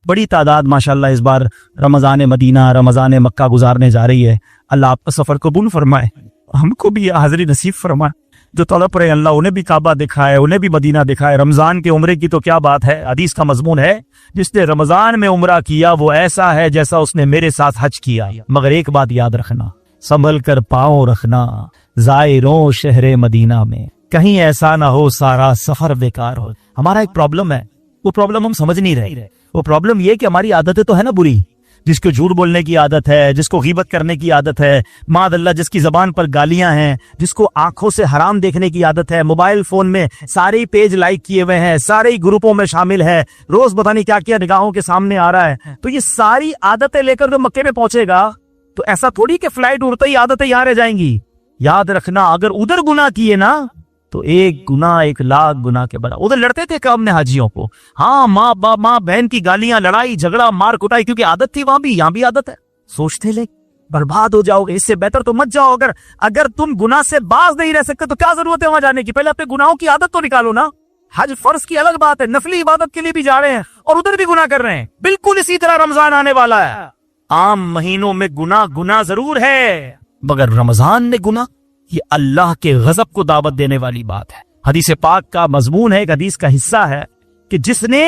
बड़ी तादाद माशाल्लाह इस बार रमज़ान मदीना, रमज़ान मक्का गुजारने जा रही है। अल्लाह आपका सफ़र कबूल फरमाए, हमको भी हाज़िरी नसीब फरमाए। जो तड़प रहे अल्लाह उन्हें भी काबा दिखाए, उन्हें भी मदीना दिखाए। रमज़ान के उम्रे की तो क्या बात है, हदीस का मजमून है, जिसने रमज़ान में उम्रा किया वो ऐसा है जैसा उसने मेरे साथ हज किया। मगर एक बात याद रखना, संभल कर पाँव रखना ज़ायरों शहरे मदीना में, कहीं ऐसा ना हो सारा सफर बेकार हो। हमारा एक प्रॉब्लम है, वो प्रॉब्लम हम समझ नहीं रहे। वो प्रॉब्लम ये कि हमारी आदतें तो है ना बुरी, जिसको झूठ बोलने की आदत है, जिसको गीबत करने की आदत है, मादअल्लाह जिसकी जबान पर गालियां हैं, जिसको आंखों से हराम देखने की आदत है, मोबाइल फोन में सारे ही पेज लाइक किए हुए हैं, सारे ही ग्रुपों में शामिल है, रोज पता नहीं क्या क्या निगाहों के सामने आ रहा है। तो ये सारी आदतें लेकर जो मक्के में पहुंचेगा तो ऐसा थोड़ी कि फ्लाइट उड़ते ही आदतें यहां रह जाएंगी। याद रखना, अगर उधर गुनाह किए ना तो एक गुना 1,00,000 गुना के बराबर। उधर लड़ते थे कब ने हाजियों को, हाँ माँ बाप माँ बहन की गालियां, लड़ाई झगड़ा, मार कुटाई, क्योंकि आदत थी वहां भी, यहाँ भी आदत है। सोचते ले बर्बाद हो जाओगे, इससे बेहतर तो मत जाओ। अगर तुम गुनाह से बाज नहीं रह सकते तो क्या जरूरत है वहां जाने की। पहले अपने गुनाहों की आदत तो निकालो ना। हज फर्ज की अलग बात है, नफली इबादत के लिए भी जा रहे हैं और उधर भी गुनाह कर रहे हैं। बिल्कुल इसी तरह रमजान आने वाला है। आम महीनों में गुनाह जरूर है, मगर रमजान में गुनाह, ये अल्लाह के गजब को दावत देने वाली बात है। हदीस पाक का मजमून है, एक हदीस का हिस्सा है कि जिसने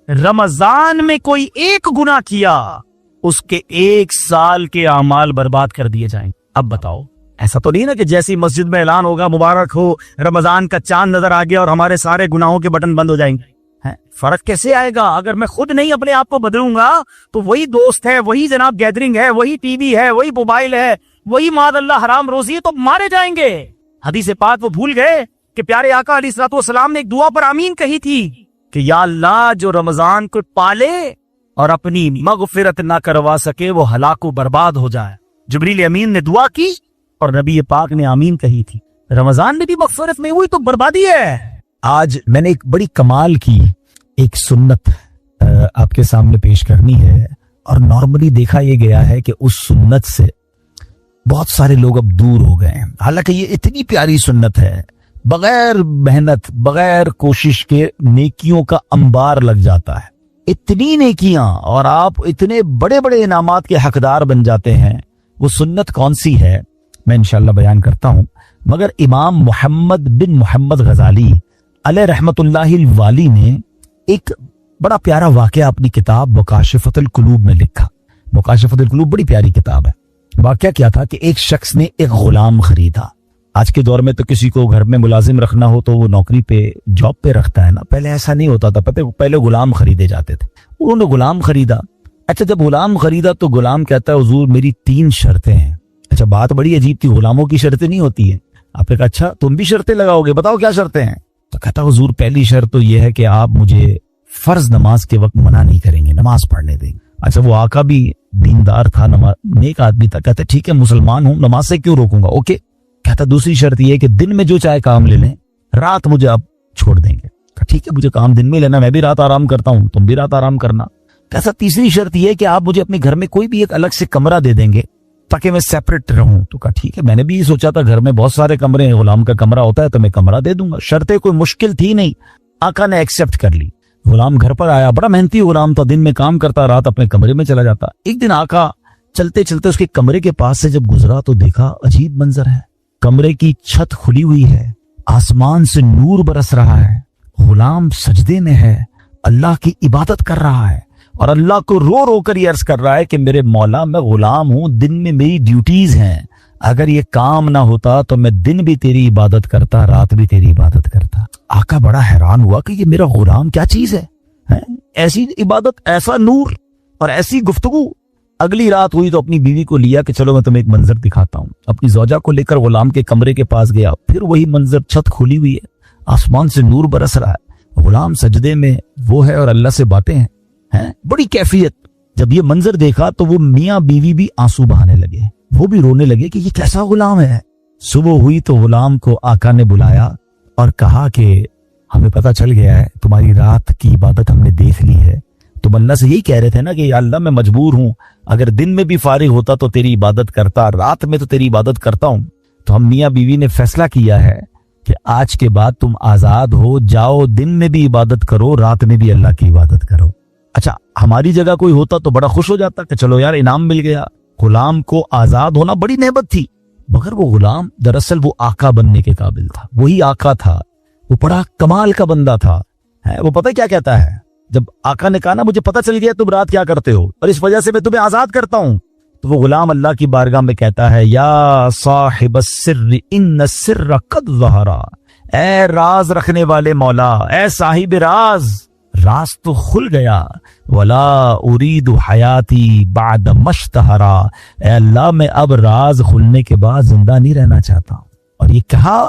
रमजान में कोई एक गुनाह किया उसके 1 साल के अमाल बर्बाद कर दिए जाएंगे। अब बताओ, ऐसा तो नहीं ना कि जैसी मस्जिद में ऐलान होगा मुबारक हो रमजान का चांद नजर आ गया और हमारे सारे गुनाहों के बटन बंद हो जाएंगे। फर्क कैसे आएगा? अगर मैं खुद नहीं अपने आप को बदलूंगा तो वही दोस्त है, वही जनाब गैदरिंग है, वही टीवी है, वही मोबाइल है, वही मादअल्लाह हराम रोजी है, तो मारे जाएंगे। हदीस पाक वो भूल गए कि प्यारे आका अलैहिस्सलाम ने एक दुआ पर आमीन कही थी कि या अल्लाह, जो रमजान को पाले और अपनी मगफिरत ना करवा सके वो हलाको बर्बाद हो जाए। जिब्रील अमीन ने दुआ की और नबी पाक ने आमीन कही थी। रमजान में भी मगफिरत नहीं हुई तो बर्बादी है। आज मैंने एक बड़ी कमाल की एक सुन्नत आपके सामने पेश करनी है, और नॉर्मली देखा यह गया है कि उस सुन्नत से बहुत सारे लोग अब दूर हो गए हैं। हालांकि ये इतनी प्यारी सुन्नत है, बगैर मेहनत बगैर कोशिश के नेकियों का अंबार लग जाता है, इतनी नेकियां, और आप इतने बड़े बड़े इनामात के हकदार बन जाते हैं। वो सुन्नत कौन सी है मैं इंशाल्लाह बयान करता हूं। मगर इमाम मोहम्मद बिन मोहम्मद गजाली अलैह रहमतुल्लाहि वाली ने एक बड़ा प्यारा वाकया अपनी किताब मुकाशिफतुल कुलूब में लिखा। मुकाशिफतुल कुलूब बड़ी प्यारी किताब है। वाकया क्या था कि एक शख्स ने एक गुलाम खरीदा। आज के दौर में तो किसी को घर में मुलाजिम रखना हो तो वो नौकरी पे जॉब पे रखता है ना, पहले ऐसा नहीं होता था। पहले गुलाम खरीदे जाते थे। उन्होंने गुलाम खरीदा। अच्छा, जब गुलाम खरीदा तो गुलाम कहता है हुजूर मेरी 3 शर्तें हैं। अच्छा, बात बड़ी अजीब थी, गुलामों की शर्तें नहीं होती है। आपने कहा अच्छा तुम भी शर्तें लगाओगे, बताओ क्या शर्तें हैं। तो कहता हुजूर पहली शर्त तो यह है कि आप मुझे फर्ज नमाज के वक्त मना नहीं करेंगे, नमाज पढ़ने देंगे। अच्छा, वो आका भी दीनदार था, नेक आदमी था। कहता ठीक है मुसलमान हूं, नमाज से क्यों रोकूंगा, ओके। कहता दूसरी शर्त यह है कि दिन में जो चाहे काम ले लें, रात मुझे आप छोड़ देंगे। ठीक है मुझे काम दिन में लेना, मैं भी रात आराम करता हूं, तुम भी रात आराम करना। कहता तीसरी शर्त यह है कि आप मुझे अपने घर में कोई भी एक अलग से कमरा दे देंगे ताकि मैं सेपरेट रहूं। तो कहा ठीक है, मैंने भी सोचा था घर में बहुत सारे कमरे हैं, गुलाम का कमरा होता है तो मैं कमरा दे दूंगा। शर्तें कोई मुश्किल थी नहीं, आका ने एक्सेप्ट कर ली। गुलाम घर पर आया, बड़ा मेहनती गुलाम था, दिन में काम करता, रात अपने कमरे में चला जाता। एक दिन आका चलते चलते उसके कमरे के पास से जब गुजरा तो देखा अजीब मंजर है। कमरे की छत खुली हुई है, आसमान से नूर बरस रहा है, गुलाम सजदे में है, अल्लाह की इबादत कर रहा है और अल्लाह को रो रो कर ये अर्ज कर रहा है कि मेरे मौला मैं गुलाम हूं, दिन में मेरी ड्यूटीज हैं, अगर ये काम ना होता तो मैं दिन भी तेरी इबादत करता, रात भी तेरी इबादत करता। आका बड़ा हैरान हुआ कि ये मेरा गुलाम क्या चीज है? ऐसी इबादत, ऐसा नूर और ऐसी गुफ्तगू। अगली रात हुई तो अपनी बीवी को लिया कि चलो मैं तुम्हें एक मंजर दिखाता हूँ। अपनी ज़ौजा को लेकर गुलाम के कमरे के पास गया, फिर वही मंजर, छत खुली हुई है, आसमान से नूर बरस रहा है, गुलाम सजदे में वो है और अल्लाह से बातें हैं, बड़ी कैफियत। जब ये मंजर देखा तो वो मियाँ बीवी भी आंसू बहाने लगे, वो भी रोने लगे कि ये कैसा गुलाम है। सुबह हुई तो गुलाम को आका ने बुलाया और कहा कि हमें पता चल गया है तुम्हारी रात की इबादत हमने देख ली है। तुम अल्लाह से यही कह रहे थे ना कि या अल्लाह मैं मजबूर हूं, अगर दिन में भी फारिग होता तो तेरी इबादत करता, रात में तो तेरी इबादत करता हूं। तो हम मियाँ बीवी ने फैसला किया है कि आज के बाद तुम आजाद हो, जाओ दिन में भी इबादत करो, रात में भी अल्लाह की इबादत करो। अच्छा, हमारी जगह कोई होता तो बड़ा खुश हो जाता कि चलो यार इनाम मिल गया। गुलाम को आजाद होना बड़ी नेमत थी, मगर वो गुलाम दरअसल वो आका बनने के काबिल था। वही आका था, वो बड़ा कमाल का बंदा था। वो पता क्या कहता है, जब आका ने कहा ना मुझे पता चल गया तुम रात क्या करते हो और इस वजह से मैं तुम्हें आजाद करता हूं, तो वो गुलाम अल्लाह की बारगाह में कहता है, या साहिब सिर्र इन्न सिर्र कद ज़हरा, ए राज रखने वाले मौला, ए साहिब राज तो खुल गया। वला उरीदु हयाती बाद मश्तहरा, ए अल्लाह मैं अब राज खुलने के बाद जिंदा नहीं रहना चाहता। और ये कहा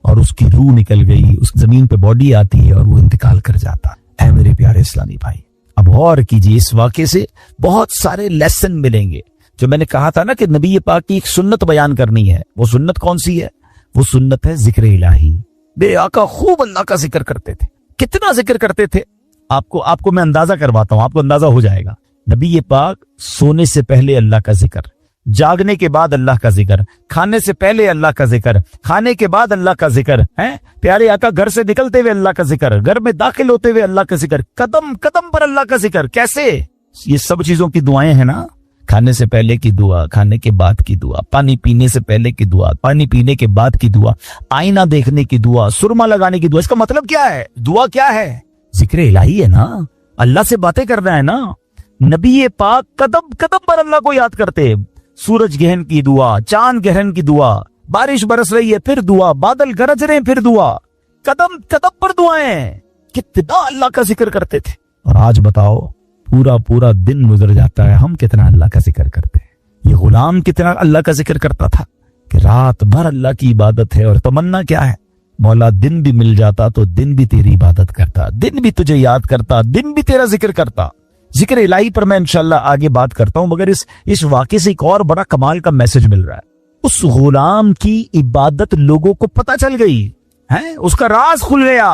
और उसकी रूह निकल गई, उस जमीन पे बॉडी आती है और वो इंतकाल कर जाता। ऐ मेरे प्यारे इस्लामी भाई, अब गौर कीजिए, इस वाक़े से बहुत सारे लेसन मिलेंगे। जो मैंने कहा था ना कि नबी पाक की एक सुन्नत बयान करनी है, वो सुन्नत कौन सी है? वो सुन्नत है जिक्र इलाही। मेरे आका खूब अल्लाह का जिक्र करते थे। कितना जिक्र करते थे आपको मैं अंदाजा करवाता हूं, आपको अंदाजा हो जाएगा। नबी पाक सोने से पहले अल्लाह का जिक्र, जागने के बाद अल्लाह का जिक्र, खाने से पहले अल्लाह का जिक्र, खाने के बाद अल्लाह का जिक्र है। प्यारे आका घर से निकलते हुए अल्लाह का जिक्र, घर में दाखिल होते हुए अल्लाह का जिक्र, कदम कदम पर अल्लाह का जिक्र। कैसे? ये सब चीजों की दुआएं हैं ना, खाने से पहले की दुआ, खाने के बाद की दुआ, पानी पीने से पहले की दुआ, पानी पीने के बाद की दुआ, आईना देखने की दुआ, सुरमा लगाने की दुआ। इसका मतलब क्या है? दुआ क्या है? जिक्र इलाही है ना, अल्लाह से बातें करना है ना। नबी पाक कदम कदम पर अल्लाह को याद करते। सूरज ग्रहण की दुआ, चांद ग्रहण की दुआ, बारिश बरस रही है फिर दुआ, बादल गरज रहे हैं फिर दुआ, कदम कदम पर दुआएं। कितना अल्लाह का जिक्र करते थे। और आज बताओ, पूरा पूरा दिन गुजर जाता है, हम कितना अल्लाह का जिक्र करते हैं। ये गुलाम कितना अल्लाह का जिक्र करता था कि रात भर अल्लाह की इबादत है। और तमन्ना क्या है? मौला दिन भी मिल जाता तो दिन भी तेरी इबादत करता, दिन भी तुझे याद करता, दिन भी तेरा जिक्र करता। जिक्र इलाही पर मैं इंशाल्लाह आगे बात करता हूं, मगर इस वाक़े से एक और बड़ा कमाल का मैसेज मिल रहा है। उस गुलाम की इबादत लोगों को पता चल गई है, उसका राज खुल गया।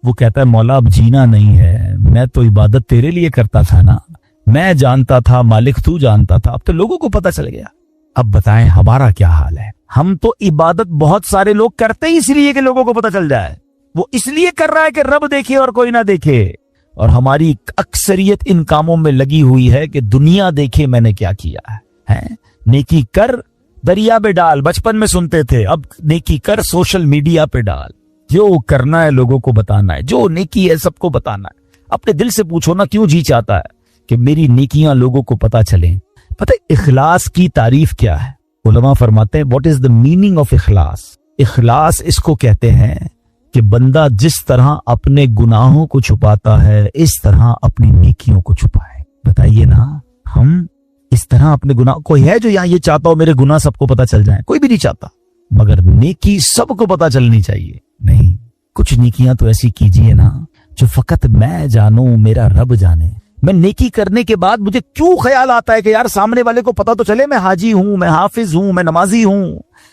वो कहता है, मौला अब जीना नहीं है, मैं तो इबादत तेरे लिए करता था ना, मैं जानता था मालिक तू जानता था, अब तो लोगों को पता चल गया। अब बताएं हमारा क्या हाल है? हम तो इबादत बहुत सारे लोग करते ही इसलिए कि लोगों को पता चल जाए। वो इसलिए कर रहा है कि रब देखे और कोई ना देखे। और हमारी अक्सरियत इन कामों में लगी हुई है कि दुनिया देखे मैंने क्या किया है? नेकी कर दरिया में डाल, बचपन में सुनते थे, अब नेकी कर सोशल मीडिया पे डाल। जो करना है लोगों को बताना है, जो नेकी है सबको बताना है। अपने दिल से पूछो ना, क्यों जी चाहता है कि मेरी नेकियां लोगों को पता चलें? पता है इखलास की तारीफ क्या है? उलमा फरमाते हैं, what is the meaning of इखलास? इखलास इसको कहते हैं कि बंदा जिस तरह अपने गुनाहों को छुपाता है, इस तरह अपनी नेकियों को छुपाए। बताइए ना, हम इस तरह अपने गुनाह, कोई है जो यहाँ ये चाहता हो मेरे गुनाह सबको पता चल जाए? कोई भी नहीं चाहता। मगर नेकी सबको पता चलनी चाहिए। नहीं, कुछ नेकियां तो ऐसी कीजिए ना जो फकत मैं जानूं, मेरा रब जाने। मैं नेकी करने के बाद मुझे क्यों ख्याल आता है कि यार सामने वाले को पता तो चले मैं हाजी हूं, मैं हाफिज हूं, मैं नमाजी हूं,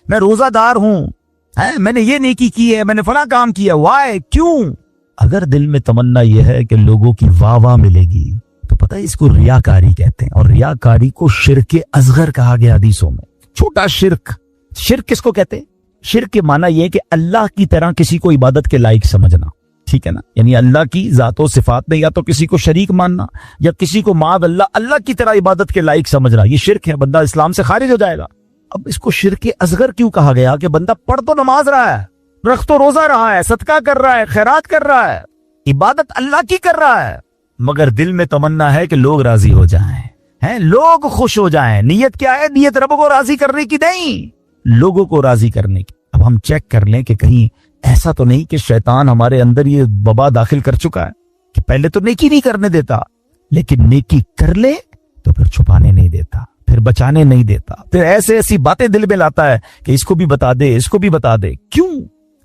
मैं रोजादार हूं, मैंने ये नेकी की है, मैंने फला काम किया। वाई? क्यों? अगर दिल में तमन्ना यह है कि लोगों की वाह वाह मिलेगी, तो पता है इसको रियाकारी कहते हैं। और रियाकारी को शिर्क असगर कहा गया हदीसों में। छोटा शिर्क। शिर्क किसको कहते हैं? शिर्क के माना यह कि अल्लाह की तरह किसी को इबादत के लायक समझना, ठीक है ना, यानी अल्लाह की जातो सिफात में या तो किसी को शरीक मानना या किसी को माद अल्लाह की तरह इबादत के लायक समझना, ये शिर्क है। बंदा इस्लाम से खारिज हो जाएगा। अब इसको शिर्क असगर क्यों कहा गया? कि बंदा पढ़ तो नमाज रहा है, रख तो रोजा रहा है, सदका कर रहा है, खैरात कर रहा है, इबादत अल्लाह की कर रहा है, मगर दिल में तमन्ना है कि लोग राजी हो जाएं, लोग खुश हो जाएं। नीयत क्या है? नीयत रब को राजी करने की नहीं, लोगों को राजी करने की। अब हम चेक कर लें कि कहीं ऐसा तो नहीं कि शैतान हमारे अंदर ये वबा दाखिल कर चुका है कि पहले तो नेकी नहीं करने देता, लेकिन नेकी कर ले तो फिर छुपाने नहीं देता, फिर बचाने नहीं देता, फिर ऐसे ऐसी बातें दिल में लाता है कि इसको भी बता दे, इसको भी बता दे। क्यों?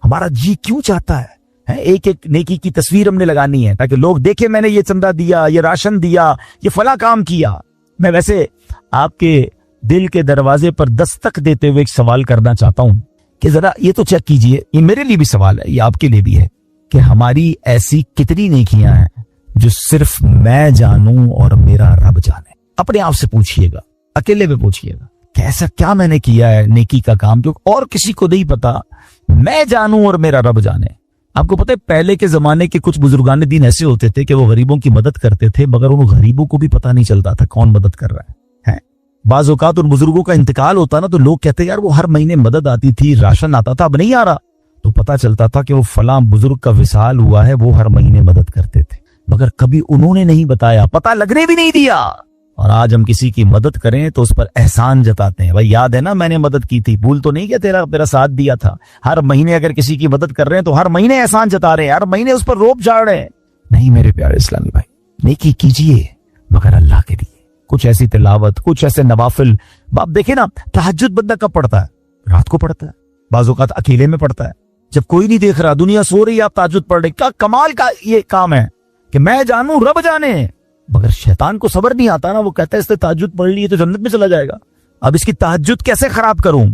हमारा जी क्यों चाहता है एक एक नेकी की तस्वीर हमने लगानी है ताकि लोग देखे मैंने ये चंदा दिया, ये राशन दिया, ये फला काम किया। मैं वैसे आपके दिल के दरवाजे पर दस्तक देते हुए एक सवाल करना चाहता हूं कि जरा ये तो चेक कीजिए, ये मेरे लिए भी सवाल है, ये आपके लिए भी है, कि हमारी ऐसी कितनी नेकियां हैं जो सिर्फ मैं जानूं और मेरा रब जाने। अपने आप से पूछिएगा, अकेले में पूछिएगा कि ऐसा क्या मैंने किया है नेकी का काम जो और किसी को नहीं पता, मैं जानूं और मेरा रब जाने। आपको पता है पहले के जमाने के कुछ बुजुर्गान दीन ऐसे होते थे कि वो गरीबों की मदद करते थे, मगर उन गरीबों को भी पता नहीं चलता था कौन मदद कर रहा है। बाज औकात उन बुजुर्गों का इंतकाल होता ना तो लोग कहते यार वो हर महीने मदद आती थी, राशन आता था, अब नहीं आ रहा, तो पता चलता था कि वो फलां बुजुर्ग का विसाल हुआ है, वो हर महीने मदद करते थे, मगर कभी उन्होंने नहीं बताया, पता लगने भी नहीं दिया। और आज हम किसी की मदद करें तो उस पर एहसान जताते हैं, भाई याद है ना मैंने मदद की थी, भूल तो नहीं किया, तेरा साथ दिया था। हर महीने अगर किसी की मदद कर रहे हैं तो हर महीने एहसान जता रहे हैं, हर महीने उस पर रोब झाड़ रहे हैं। नहीं मेरे प्यारे इस्लामी भाई, नेकी कीजिए मगर अल्लाह के लिए, कुछ ऐसी तिलावत, कुछ ऐसे नवाफिल। आप देखे ना तहज्जुद बंदा कब पढ़ता है? रात को पढ़ता है, बाज़ औक़ात अकेले में पढ़ता है, जब कोई नहीं देख रहा, दुनिया सो रही है, आप तहज्जुद पढ़ रहे। क्या कमाल का ये काम है कि मैं जानूं रब जाने, मगर शैतान को सब्र नहीं आता ना, वो कहता है इसने तहज्जुद पढ़ ली है तो जन्नत में चला जाएगा, अब इसकी तहज्जुद कैसे खराब करूं?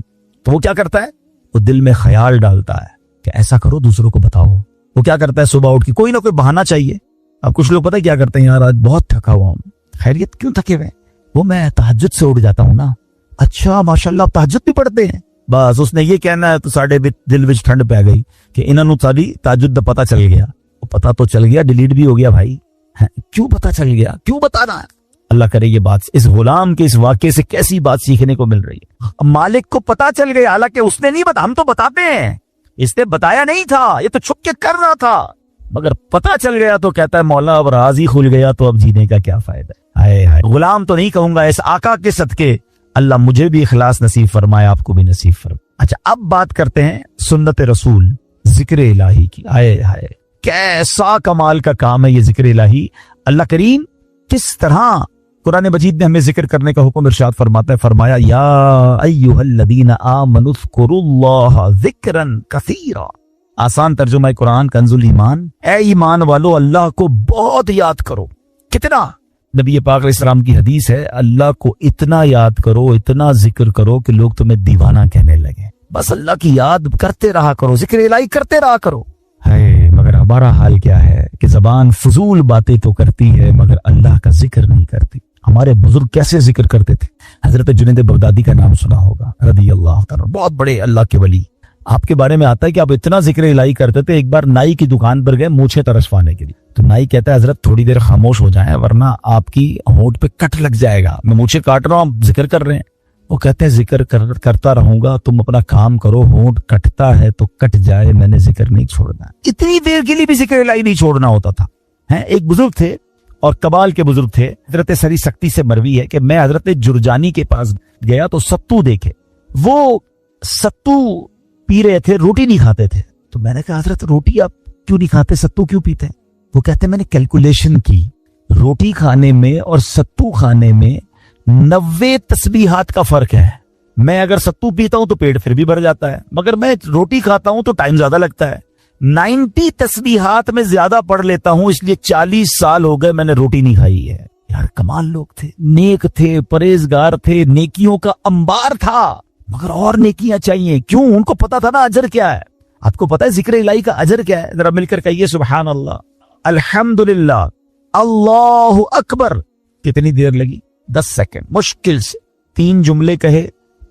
तो वो क्या करता है, वो दिल में ख्याल डालता है कि ऐसा करो दूसरों को बताओ। वो क्या करता है, सुबह उठ के कोई ना कोई बहाना चाहिए। अब कुछ लोग पता है क्या करते हैं, यार आज बहुत थका हुआ हूं। खैरियत, क्यों थके हुए? वो मैं तहज्जुद से उठ जाता हूं ना। अच्छा माशाल्लाह, तहज्जुद भी पढ़ते हैं। बस उसने ये कहना है तो साढ़े दिल विच ठंड पै गई कि इन्होंने सारी तहज्जुद दा पता चल गया। पता तो चल गया, डिलीट भी हो गया भाई। क्यों पता चल गया, क्यों बताना है? अल्लाह करे ये बात इस गुलाम के इस वाक्य से कैसी बात सीखने को मिल रही है। मालिक को पता चल गया, हालांकि उसने नहीं बता, हम तो बताते हैं, इसने बताया नहीं था, ये तो छुप के कर रहा था, मगर पता चल गया तो कहता है मौला अब राज ही खुल गया तो अब जीने का क्या फायदा। हाय हाय, गुलाम तो नहीं कहूंगा, इस आका के सदके अल्लाह मुझे भी इखलास नसीब फरमाए, आपको भी नसीब फरमाए। अच्छा, अब बात करते हैं सुन्नत रसूल, जिक्र इलाही की। हाय हाय, कैसा कमाल का काम है ये जिक्र इलाही। अल्लाह करीम किस तरह कुरान मजीद में हमें जिक्र करने का हुक्म इरशाद फरमाता है, फरमाया या अय्युहल्लज़ीना आमनुज़्कुरुल्लाह ज़िक्रन कसीरा। आसान तर्जुमा है कुरान कंजुल ईमान, ए ईमान वालो अल्लाह को बहुत याद करो। कितना? नबी पाक अलैहिस्सलाम की हदीस है, अल्लाह को इतना याद करो, इतना जिक्र करो कि लोग तुम्हें दीवाना कहने लगे। बस अल्लाह की याद करते रहा करो, जिक्र इलाही करते रहा करो। है मगर हमारा हाल क्या है कि जबान फजूल बातें तो करती है मगर अल्लाह का जिक्र नहीं करती। हमारे बुजुर्ग कैसे जिक्र करते थे? हजरत जुनैद बगदादी का नाम सुना होगा, रदी अल्लाह ताला, बहुत बड़े अल्लाह के वली। आपके बारे में आता है कि आप इतना जिक्र इलाही करते थे, एक बार नाई की दुकान पर गए मूछें तरसवाने के लिए, तो नाई कहता है हजरत थोड़ी देर खामोश हो जाएं वरना आपकी होंठ पे कट लग जाएगा, मैं मूछें काट रहा हूं, आप जिक्र कर रहे हैं। वो कहते हैं जिक्र करता रहूंगा, तुम अपना काम करो, होंठ कटता है तो कट जाए, मैंने जिक्र नहीं छोड़ना। इतनी देर के लिए भी जिक्र इलाही नहीं छोड़ना होता था। एक बुजुर्ग थे और कबाल के बुजुर्ग थे, हजरत सरी सख्ती से मरवी है कि मैं हजरत जुरजानी के पास गया तो सत्तू देखे, वो सत्तू पी रहे थे, रोटी नहीं खाते थे। तो मैंने कहा हजरत रोटी आप क्यों नहीं खाते, सत्तू क्यों पीते? वो कहते मैंने कैलकुलेशन की, रोटी खाने में और सत्तू खाने में 90 तस्बीहात का फर्क है। मैं अगर सत्तू पीता हूं तो पेट फिर भी भर जाता है, मगर मैं रोटी खाता हूं तो टाइम ज्यादा लगता है। 90 तस्बीहात में ज्यादा पढ़ लेता हूं, इसलिए 40 साल हो गए मैंने रोटी नहीं खाई है। यार कमाल लोग थे, नेक थे, परहेजगार थे, नेकियों का अंबार था, मगर और नेकियां चाहिए। क्यों? उनको पता था ना अजर क्या है। आपको पता है जिक्र इलाही का अजर क्या है? जरा मिलकर कहिए सुभान अल्लाह, अल्हम्दुलिल्लाह, अल्लाहु अकबर। कितनी देर लगी? 10 सेकंड, मुश्किल से 3 जुमले कहे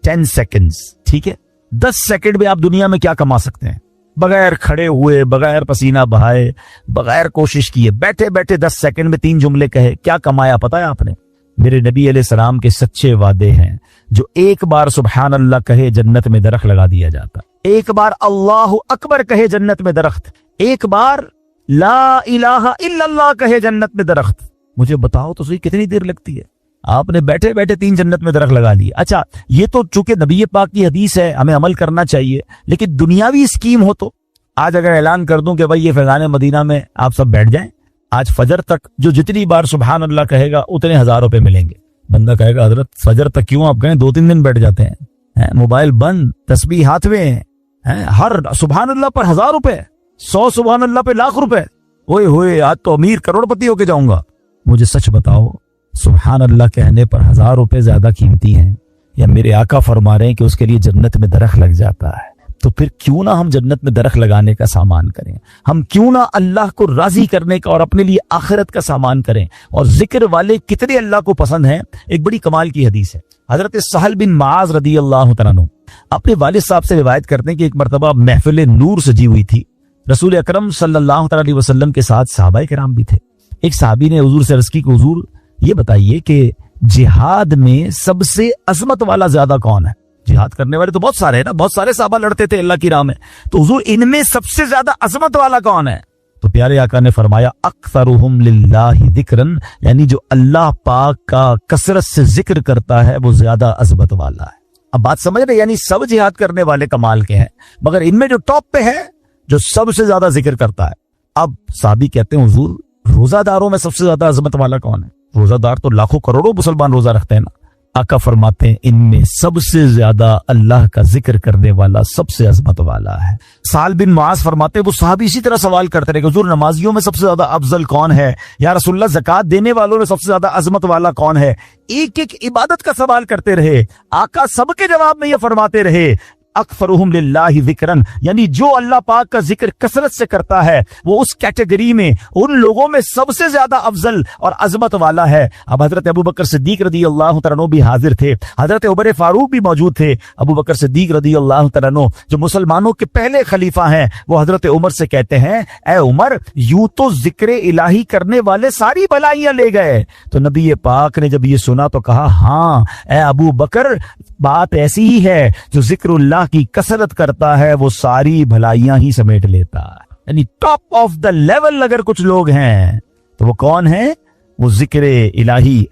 10 सेकंड्स, ठीक है। 10 सेकंड में आप दुनिया में क्या कमा सकते हैं? बगैर खड़े हुए, बगैर पसीना बहाए, बगैर कोशिश किए, बैठे बैठे 10 सेकंड में 3 जुमले कहे, क्या कमाया पता है आपने? मेरे नबी अलैहिस्सलाम के सच्चे वादे हैं, जो एक बार सुभान अल्लाह कहे जन्नत में दरख्त लगा दिया जाता, एक बार अल्लाहु अकबर कहे जन्नत में दरख्त, एक बार ला इलाहा इल्लल्लाह कहे जन्नत में दरख्त। मुझे बताओ तो सही कितनी देर लगती है? आपने बैठे बैठे 3 जन्नत में दरख्त लगा लिए। अच्छा, ये तो चूंकि नबी पाक की हदीस है, हमें अमल करना चाहिए, लेकिन दुनियावी स्कीम हो तो आज अगर ऐलान कर दूं कि भाई ये फैजान मदीना में आप सब बैठ जाएं, आज फजर तक जो जितनी बार सुभान अल्लाह कहेगा उतने 1000 रुपए मिलेंगे। बंदा कहेगा हजरत फजर तक क्यों आप कहें, 2-3 दिन बैठ जाते हैं, मोबाइल बंद, तस्बीह हाथ में है, हर सुभान अल्लाह पर 1000 रुपए, 100 सुभान अल्लाह पे लाख रुपए। ओए होए, आज तो अमीर करोड़पति होके जाऊंगा। मुझे सच बताओ, सुभान अल्लाह कहने पर 1000 रुपए ज्यादा कीमती हैं, या मेरे आका फरमा रहे हैं कि उसके लिए जन्नत में दरख्त लग जाता है? तो फिर क्यों ना हम जन्नत में दरख्त लगाने का सामान करें, हम क्यों ना अल्लाह को राजी करने का और अपने लिए आखिरत का सामान करें। और जिक्र वाले कितने अल्लाह को पसंद हैं। एक बड़ी कमाल की हदीस है, हजरत सहल बिन माज रदी अल्लाह तआला अन्हु अपने वालिद साहब से रिवायत करते हैं कि एक मरतबा महफिल नूर सजी हुई थी, रसूल अकरम सल्लल्लाहु अलैहि वसल्लम के साथ सहाबाए किराम भी थे। एक सहाबी ने हुजूर से अर्ज की कि हुजूर ये बताइए कि जिहाद में सबसे अजमत वाला ज्यादा कौन है? जिहाद करने वाले तो बहुत सारे हैं ना, बहुत सारे सहाबा लड़ते थे अल्लाह की राह में, तो हुजूर इनमें सबसे ज्यादा अजमत वाला कौन है? तो प्यारे आका ने फरमाया अक्सरुहुम लिल्लाहि जिक्रन, यानी जो अल्लाह पाक का कसरत से जिक्र करता है वो ज्यादा अजमत वाला है। अब बात समझ रहे, यानी सब जिहाद करने वाले कमाल के हैं, मगर इनमें जो टॉप पे है, जो सबसे ज्यादा जिक्र करता है। अब साहबी कहते हैं हुजूर रोजादारों में सबसे ज्यादा अजमत वाला कौन है? रोजादार तो लाखों करोड़ों मुसलमान रोजा रखते हैं ना। आका फरमाते हैं इनमें सबसे ज्यादा अल्लाह का जिक्र करने वाला सबसे अजमत वाला है। साल बिन मुआज फरमाते हैं, वो साहबी इसी तरह सवाल करते रहे हुजूर नमाजियों में सबसे ज्यादा अफजल कौन है? या रसूलुल्लाह ज़कात देने वालों में सबसे ज्यादा अजमत वाला कौन है? एक एक इबादत का सवाल करते रहे। आका सबके जवाब में ये फरमाते रहे अक्सरुहुम लिल्लाहि जिक्रन, यानी जो अल्लाह पाक का जिक्र कसरत से करता है वो उस कैटेगरी में, उन लोगों में सबसे ज्यादा अफजल और अजमत वाला है। अब हजरत अबू बकर सिद्दीक रदी अल्लाह तआला अन्हु भी हाजिर थे, हजरत उमर फारूक भी मौजूद थे। अबू बकर सिद्दीक रदी अल्लाह तआला अन्हु जो मुसलमानों के पहले खलीफा हैं, वो हजरत उमर से कहते हैं ए उमर, यूं तो जिक्र इलाही करने वाले सारी भलाइयां ले गए। तो नबी पाक ने जब ये सुना तो कहा हाँ ए अबू बकर, बात ऐसी ही है, जो जिक्रुल्लाह की कसरत करता है वो सारी भलाइयां ही समेट लेता है। यानी टॉप ऑफ द लेवल अगर कुछ लोग हैं तो वो कौन है? वो जिक्र इलाही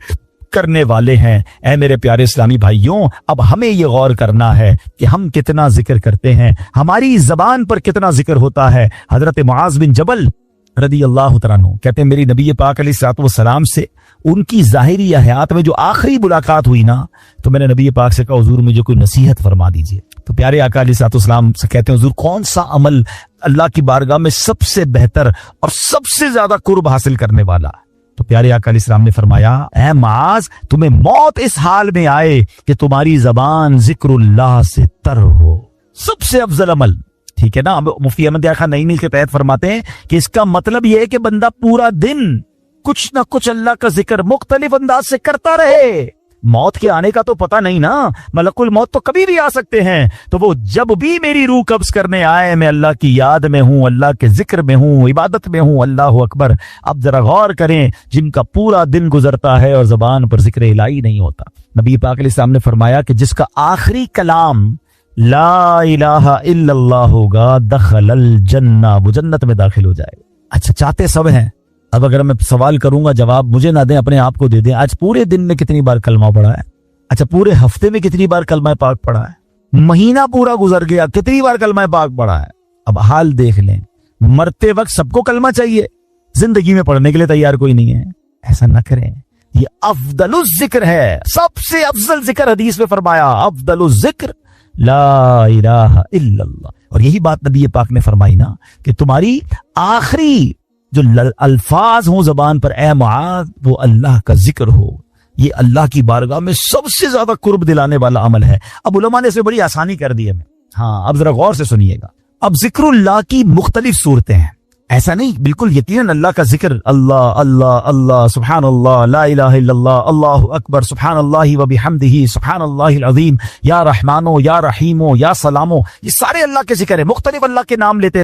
करने वाले हैं। ऐ मेरे प्यारे इस्लामी भाइयों, अब हमें ये गौर करना है कि हम कितना जिक्र करते हैं, हमारी जबान पर कितना जिक्र होता है। हजरत मुआज बिन जबल रदी अल्लाह तआला अन्हु कहते हैं मेरी नबी पाक अलैहिस्सलातु वस्सलाम से उनकी जाहिरी हयात में जो आखिरी मुलाकात हुई ना, तो मैंने नबी पाक से कहा हुजूर मुझे कोई नसीहत फरमा दीजिए। तो प्यारे आका अलैहिस्सलातु वस्सलाम से कहते हैं हुजूर कौन सा अमल अल्लाह की बारगाह में सबसे बेहतर और सबसे ज्यादा कुर्ब हासिल करने वाला? तो प्यारे आका अलैहिस्सलाम ने फरमाया ऐ मुआज, तुम्हें मौत इस हाल में आए कि तुम्हारी जबान जिक्रुल्लाह से तर हो, सबसे अफजल अमल। ठीक है ना। अब मुफ्ती अहमद यार खान नईमी के तहत फरमाते हैं कि इसका मतलब यह है कि बंदा पूरा दिन कुछ ना कुछ अल्लाह का जिक्र मुख्तलिफ अंदाज से करता रहे। मौत के आने का तो पता नहीं ना, मलकुल मौत तो कभी भी आ सकते हैं। तो वो जब भी मेरी रूह कब्ज करने आए, मैं अल्लाह की याद में हूं, अल्लाह के जिक्र में हूं, इबादत में हूं, अल्लाह अकबर। अब जरा गौर करें, जिनका पूरा दिन गुजरता है और जबान पर जिक्र इलाही नहीं होता। नबी पाक अलैहिस्सलाम ने फरमाया कि जिसका आखिरी कलाम ला इलाहा इल्लल्लाह होगा, दखलल जन्नह, वो जन्नत में दाखिल हो जाएगा। अच्छा, चाहते सब हैं। अब अगर मैं सवाल करूंगा, जवाब मुझे ना दें, अपने आप को दे दें। आज पूरे दिन में कितनी बार कलमा पढ़ा है? अच्छा, पूरे हफ्ते में कितनी बार कलमा पाक पढ़ा है? महीना पूरा गुजर गया, कितनी बार कलमा पाक पढ़ा है? अब हाल देख लें, मरते वक्त सबको कलमा चाहिए, जिंदगी में पढ़ने के लिए तैयार कोई नहीं है। ऐसा न करें, ये अफदलुज जिक्र है, सबसे अफजल जिक्र हदीस में फरमाया अफदलुज जिक्र ला इलाहा इल्लल्लाह। और यही बात नबी पाक ने फरमाई ना कि तुम्हारी आखिरी जो अल्फाज हो जबान पर, ए मुआज, वो अल्लाह का जिक्र हो। ये अल्लाह की बारगाह में सबसे ज्यादा कुर्ब दिलाने वाला अमल है। अब उलमा ने इसे बड़ी आसानी कर दी है। हाँ, अब जरा गौर से सुनिएगा। अब जिक्रुल्लाह की मुख्तलिफ सूरतें हैं, ऐसा नहीं, बिल्कुल यकीनन अल्लाह का जिक्र, अल्लाह अल्लाह अल्लाह, सुभान अल्लाह, ला इलाहा इल्लल्लाह, अल्लाहु अकबर, सुभान अल्लाहि व बिहम्दिही, सुभान अल्लाहिल अज़ीम, या रहमानो या रहीमो या सलामो, ये सारे अल्लाह के जिक्र है। मुख्तलिफ अल्लाह के नाम लेते